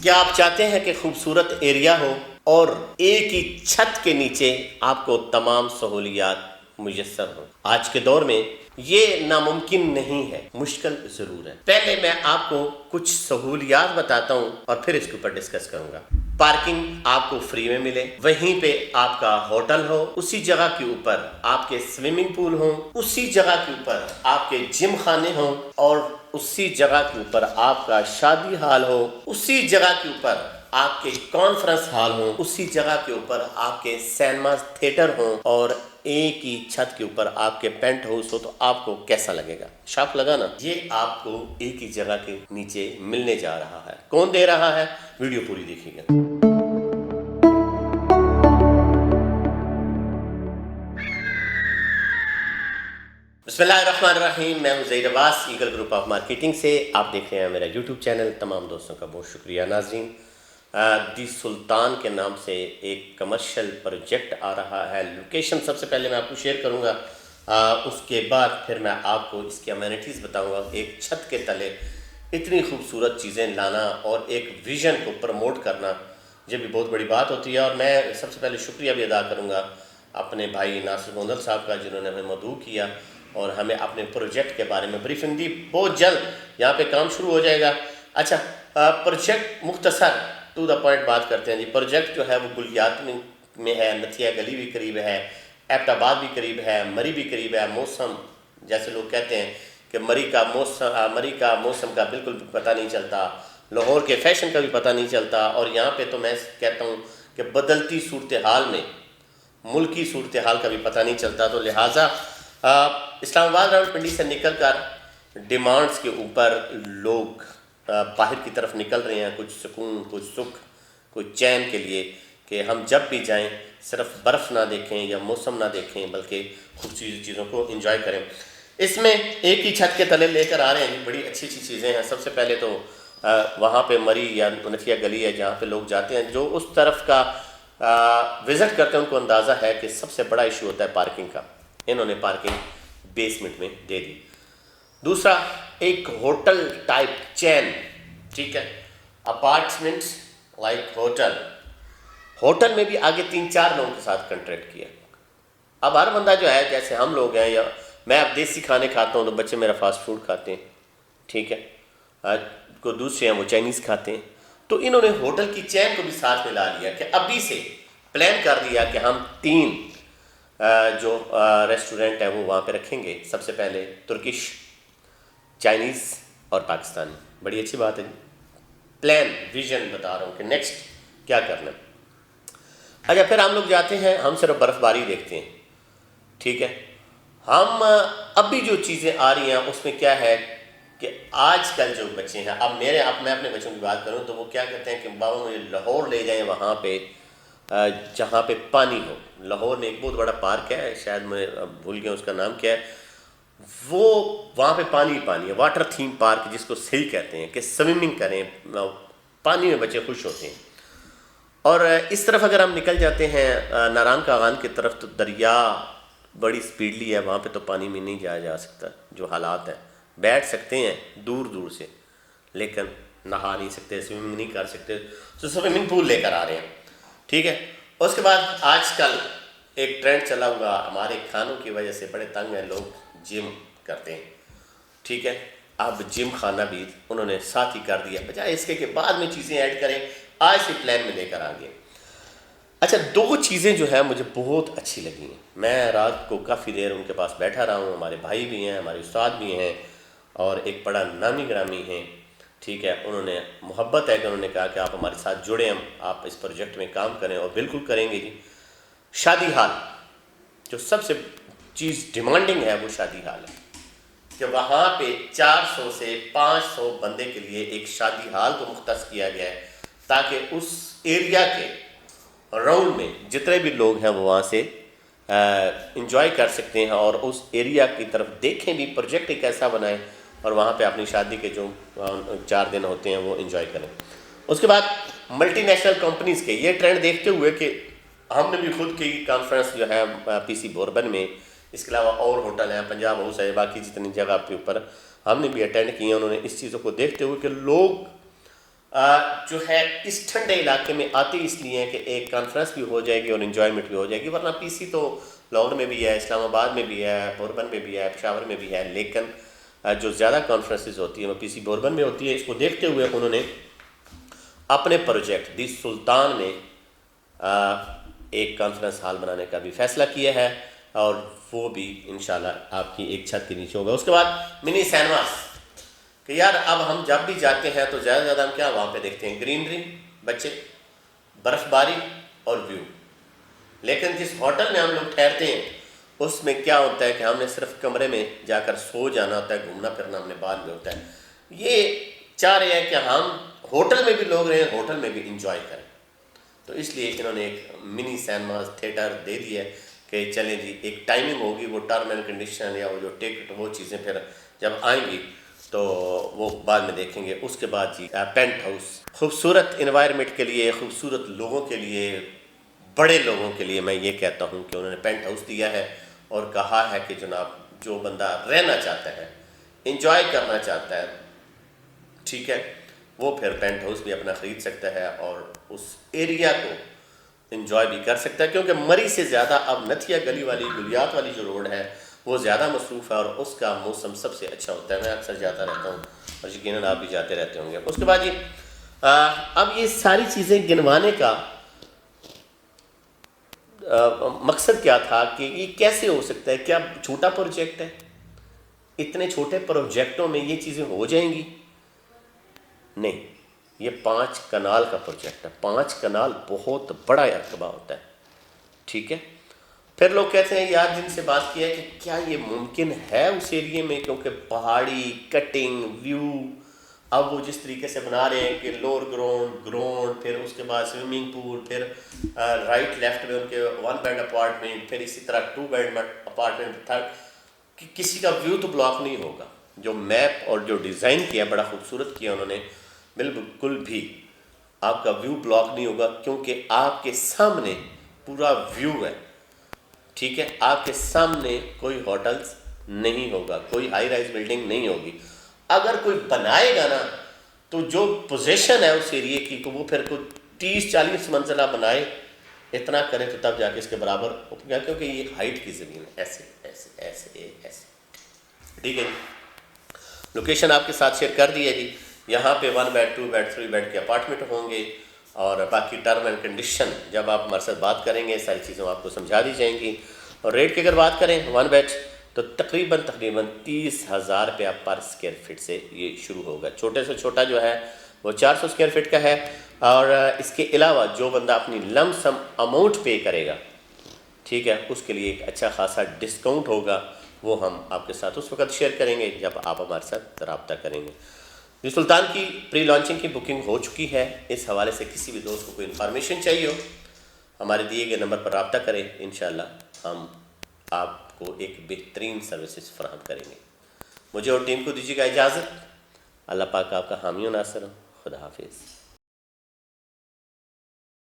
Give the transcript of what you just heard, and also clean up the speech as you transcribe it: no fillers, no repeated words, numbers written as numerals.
کیا آپ چاہتے ہیں کہ خوبصورت ایریا ہو اور ایک ہی چھت کے نیچے آپ کو تمام سہولیات میسر ہوں؟ آج کے دور میں یہ ناممکن نہیں ہے، مشکل ضرور ہے۔ پہلے میں آپ کو کچھ سہولیات بتاتا ہوں اور پھر اس کے اوپر ڈسکس کروں گا۔ پارکنگ آپ کو فری میں ملے، وہیں پہ آپ کا ہوٹل ہو، اسی جگہ کے اوپر آپ کے سوئمنگ پول ہوں، اسی جگہ کے اوپر آپ کے جم خانے ہوں، اور اسی جگہ کے اوپر آپ کا شادی ہال ہو، اسی جگہ کے اوپر آپ کے کانفرنس ہال ہوں، اسی جگہ کے اوپر آپ کے سینما تھیٹر ہوں، اور ایک ہی چھت کے اوپر آپ کے پینٹ ہاؤس ہو، تو آپ کو کیسا لگے گا؟ شاک لگا نا؟ یہ آپ کو ایک ہی جگہ کے نیچے ملنے جا رہا ہے۔ کون دے رہا ہے؟ ویڈیو پوری دیکھیے گا۔ بسم اللہ الرحمن الرحیم، میں ہوں ظہیر عباس، ایگل گروپ آف مارکیٹنگ سے۔ آپ دیکھ رہے ہیں میرا یوٹیوب چینل۔ تمام دوستوں کا بہت شکریہ۔ ناظرین، دی سلطان کے نام سے ایک کمرشل پروجیکٹ آ رہا ہے۔ لوکیشن سب سے پہلے میں آپ کو شیئر کروں گا، اس کے بعد پھر میں آپ کو اس کی امینٹیز بتاؤں گا۔ ایک چھت کے تلے اتنی خوبصورت چیزیں لانا اور ایک ویژن کو پروموٹ کرنا، یہ بھی بہت بڑی بات ہوتی ہے۔ اور میں سب سے پہلے شکریہ بھی ادا کروں گا اپنے بھائی ناصر گوندل صاحب کا، جنہوں نے ہمیں مدعو کیا اور ہمیں اپنے پروجیکٹ کے بارے میں بریفنگ دی۔ بہت جلد یہاں پہ کام شروع ہو جائے گا۔ اچھا، پروجیکٹ مختصر ٹو دا پوائنٹ بات کرتے ہیں جی۔ پروجیکٹ جو ہے وہ گلیات میں ہے، نتھیا گلی بھی قریب ہے، ایبٹ آباد بھی قریب ہے، مری بھی قریب ہے۔ موسم، جیسے لوگ کہتے ہیں کہ مری کا موسم کا بالکل پتہ نہیں چلتا، لاہور کے فیشن کا بھی پتہ نہیں چلتا، اور یہاں پہ تو میں کہتا ہوں کہ بدلتی صورتحال میں ملکی صورتحال کا بھی پتہ نہیں چلتا۔ تو لہٰذا اسلام آباد راول پنڈی سے نکل کر ڈیمانڈز کے اوپر لوگ باہر کی طرف نکل رہے ہیں، کچھ سکون، کچھ سکھ، کچھ چین کے لیے، کہ ہم جب بھی جائیں صرف برف نہ دیکھیں یا موسم نہ دیکھیں بلکہ خوبصورت چیزوں کو انجوائے کریں۔ اس میں ایک ہی چھت کے تلے لے کر آ رہے ہیں، بڑی اچھی اچھی چیزیں ہیں۔ سب سے پہلے تو وہاں پہ مری یا نتھیا گلی ہے جہاں پہ لوگ جاتے ہیں، جو اس طرف کا وزٹ کرتے ہیں ان کو اندازہ ہے کہ سب سے بڑا ایشو ہوتا ہے پارکنگ کا۔ انہوں نے پارکنگ بیسمنٹ میں دے دی۔ دوسرا، ایک ہوٹل ٹائپ چین، ٹھیک ہے، اپارٹمنٹس لائک ہوٹل میں بھی آگے 3-4 لوگوں کے ساتھ کنٹریکٹ کیا۔ اب ہر بندہ جو ہے، جیسے ہم لوگ ہیں، یا میں اب دیسی کھانے کھاتا ہوں تو بچے میرا فاسٹ فوڈ کھاتے ہیں، ٹھیک ہے، کو دوسرے ہیں وہ چائنیز کھاتے ہیں، تو انہوں نے ہوٹل کی چین کو بھی ساتھ میں لا لیا کہ ابھی سے پلان کر دیا کہ ہم 3 جو ریسٹورنٹ ہیں وہ وہاں پہ رکھیں گے۔ سب سے پہلے ترکش، چائنیز اور پاکستانی۔ بڑی اچھی بات ہے جی۔ پلان، ویژن بتا رہا ہوں کہ نیکسٹ کیا کرنا ہے۔ اچھا، پھر ہم لوگ جاتے ہیں، ہم صرف برف باری دیکھتے ہیں، ٹھیک ہے۔ ہم ابھی جو چیزیں آ رہی ہیں اس میں کیا ہے کہ آج کل جو بچے ہیں، اب میں اپنے بچوں کی بات کروں تو وہ کیا کہتے ہیں کہ بابا مجھے لاہور لے جائیں، وہاں پہ جہاں پہ پانی ہو۔ لاہور میں ایک بہت بڑا پارک ہے، شاید میں بھول گیا اس کا نام کیا ہے، وہ وہاں پہ پانی ہے، واٹر تھیم پارک جس کو صحیح کہتے ہیں، کہ سوئمنگ کریں، پانی میں بچے خوش ہوتے ہیں۔ اور اس طرف اگر ہم نکل جاتے ہیں ناران کاغان کی طرف، تو دریا بڑی سپیڈلی ہے، وہاں پہ تو پانی میں نہیں جایا جا سکتا۔ جو حالات ہیں، بیٹھ سکتے ہیں دور دور سے لیکن نہا نہیں سکتے، سوئمنگ نہیں کر سکتے، تو سوئمنگ پول لے کر آ رہے ہیں، ٹھیک ہے۔ اس کے بعد آج کل ایک ٹرینڈ چلا ہوا، ہمارے کھانوں کی وجہ سے بڑے تنگ ہیں لوگ، جم کرتے ہیں، ٹھیک ہے۔ اب جم خانہ بھی انہوں نے ساتھ ہی کر دیا، بجائے اس کے کہ بعد میں چیزیں ایڈ کریں، آج سے پلان میں لے کر آ گئے۔ اچھا، 2 چیزیں جو ہے مجھے بہت اچھی لگی ہیں۔ میں رات کو کافی دیر ان کے پاس بیٹھا رہا ہوں، ہمارے بھائی بھی ہیں، ہمارے استاد بھی ہیں، اور ایک بڑا نامی گرامی ہیں، ٹھیک ہے۔ انہوں نے محبت ہے کہ انہوں نے کہا کہ آپ ہمارے ساتھ جڑیں، آپ اس پروجیکٹ میں کام کریں، اور بالکل کریں گے جی۔ شادی ہال، جو سب سے چیز ڈیمانڈنگ ہے وہ شادی ہال ہے، کہ وہاں پہ 400 سے 500 بندے کے لیے ایک شادی ہال کو مختص کیا گیا ہے، تاکہ اس ایریا کے راؤنڈ میں جتنے بھی لوگ ہیں وہ وہاں سے انجوائے کر سکتے ہیں، اور اس ایریا کی طرف دیکھیں بھی، پروجیکٹ ایک ایسا بنائیں، اور وہاں پہ اپنی شادی کے جو 4 دن ہوتے ہیں وہ انجوائے کریں۔ اس کے بعد ملٹی نیشنل کمپنیز کے یہ ٹرینڈ دیکھتے ہوئے کہ ہم نے بھی خود کی کانفرنس جو ہے پی سی بوربن میں، اس کے علاوہ اور ہوٹل ہیں، پنجاب ہاؤس ہے، باقی جتنی جگہ کے اوپر ہم نے بھی اٹینڈ کی ہیں، انہوں نے اس چیزوں کو دیکھتے ہوئے کہ لوگ جو ہے اس ٹھنڈے علاقے میں آتے اس لیے ہیں کہ ایک کانفرنس بھی ہو جائے گی اور انجوائمنٹ بھی ہو جائے گی، ورنہ پی سی تو لاہور میں بھی ہے، اسلام آباد میں بھی ہے، بوربن میں بھی ہے، پشاور میں بھی ہے، لیکن جو زیادہ کانفرنسز ہوتی ہیں وہ پی سی بوربن میں ہوتی ہے۔ اس کو دیکھتے ہوئے انہوں نے اپنے پروجیکٹ دی سلطان میں ایک کانفرنس ہال بنانے کا بھی فیصلہ کیا ہے، اور وہ بھی انشاءاللہ آپ کی ایک چھت کے نیچے ہوگا۔ اس کے بعد منی سینماس، کہ یار اب ہم جب بھی جاتے ہیں تو زیادہ سے زیادہ ہم کیا وہاں پہ دیکھتے ہیں؟ گرینری، بچے، برف باری اور ویو۔ لیکن جس ہوٹل میں ہم لوگ ٹھہرتے ہیں اس میں کیا ہوتا ہے کہ ہم نے صرف کمرے میں جا کر سو جانا ہوتا ہے، گھومنا پھرنا ہم نے بعد میں ہوتا ہے۔ یہ چاہ رہے ہیں کہ ہم ہوٹل میں بھی لوگ رہیں، ہوٹل میں بھی انجوائے کریں، تو اس لیے انہوں نے ایک منی سینماز تھیٹر دے دی ہے کہ چلیں جی ایک ٹائمنگ ہوگی، وہ ٹرم اینڈ کنڈیشن یا وہ جو ٹکٹ وہ چیزیں پھر جب آئیں گی تو وہ بعد میں دیکھیں گے۔ اس کے بعد جی پینٹ ہاؤس، خوبصورت انوائرمنٹ کے لیے، خوبصورت لوگوں کے لیے، بڑے لوگوں کے لیے میں یہ کہتا ہوں کہ انہوں نے پینٹ ہاؤس دیا ہے اور کہا ہے کہ جناب جو بندہ رہنا چاہتا ہے، انجوائے کرنا چاہتا ہے، ٹھیک ہے، وہ پھر پینٹ ہاؤس بھی اپنا خرید سکتا ہے اور اس ایریا کو انجوائے بھی کر سکتا ہے، کیونکہ مری سے زیادہ اب نتھیا گلی والی گلیات والی جو روڈ ہے وہ زیادہ مصروف ہے اور اس کا موسم سب سے اچھا ہوتا ہے۔ میں اکثر جاتا رہتا ہوں اور یقیناً آپ بھی جاتے رہتے ہوں گے۔ اس کے بعد جی اب یہ ساری چیزیں گنوانے کا مقصد کیا تھا کہ یہ کیسے ہو سکتا ہے؟ کیا چھوٹا پروجیکٹ ہے؟ اتنے چھوٹے پروجیکٹوں میں یہ چیزیں ہو جائیں گی؟ نہیں، یہ 5 کنال کا پروجیکٹ ہے۔ 5 کنال بہت بڑا رقبہ ہوتا ہے، ٹھیک ہے۔ پھر لوگ کہتے ہیں یار جن سے بات کیا ہے کہ کیا یہ ممکن ہے اس ایریے میں، کیونکہ پہاڑی کٹنگ ویو، اب وہ جس طریقے سے بنا رہے ہیں کہ لوور گراؤنڈ، پھر اس کے بعد سوئمنگ پول، پھر رائٹ لیفٹ میں ان کے 1 بیڈ اپارٹمنٹ، پھر اسی طرح 2 بیڈ اپارٹمنٹ تھا، کہ کسی کا ویو تو بلاک نہیں ہوگا۔ جو میپ اور جو ڈیزائن کیا بڑا خوبصورت کیا انہوں نے، بالکل بھی آپ کا ویو بلاک نہیں ہوگا، کیونکہ آپ کے سامنے پورا ویو ہے، ٹھیک ہے۔ آپ کے سامنے کوئی ہوٹلز نہیں ہوگا، کوئی ہائی رائز بلڈنگ نہیں ہوگی۔ اگر کوئی بنائے گا نا تو جو پوزیشن ہے اس ایریے کی، کہ وہ پھر کوئی 30-40 منزلہ بنائے، اتنا کرے تو تب جا کے اس کے برابر ہو گیا، کیونکہ یہ ہائٹ کی زمین ہے، ایسے ایسے ایسے ایسے، ٹھیک ہے۔ لوکیشن آپ کے ساتھ شیئر کر دی ہے جی۔ یہاں پہ 1 بیڈ 2 بیڈ 3 بیڈ کے اپارٹمنٹ ہوں گے، اور باقی ٹرم اینڈ کنڈیشن جب آپ ہمارے ساتھ بات کریں گے ساری چیزیں آپ کو سمجھا دی جائیں گی۔ اور ریٹ کی اگر بات کریں 1 بیڈ تو تقریباً 30,000 روپیہ پر اسکوائر فٹ سے یہ شروع ہوگا۔ چھوٹے سے چھوٹا جو ہے وہ 400 اسکوائر فٹ کا ہے، اور اس کے علاوہ جو بندہ اپنی لم سم اماؤنٹ پے کرے گا، ٹھیک ہے، اس کے لیے ایک اچھا خاصا ڈسکاؤنٹ ہوگا، وہ ہم آپ کے ساتھ اس وقت شیئر کریں گے جب آپ ہمارے ساتھ رابطہ کریں گے۔ دی سلطان کی پری لانچنگ کی بکنگ ہو چکی ہے۔ اس حوالے سے کسی بھی دوست کو کوئی انفارمیشن چاہیے ہو، ہمارے دیے گئے نمبر پر رابطہ کریں، انشاءاللہ ہم آپ کو ایک بہترین سروسز فراہم کریں گے۔ مجھے اور ٹیم کو دیجیے گا اجازت۔ اللہ پاک آپ کا حامی و ناصر ہو۔ خدا حافظ۔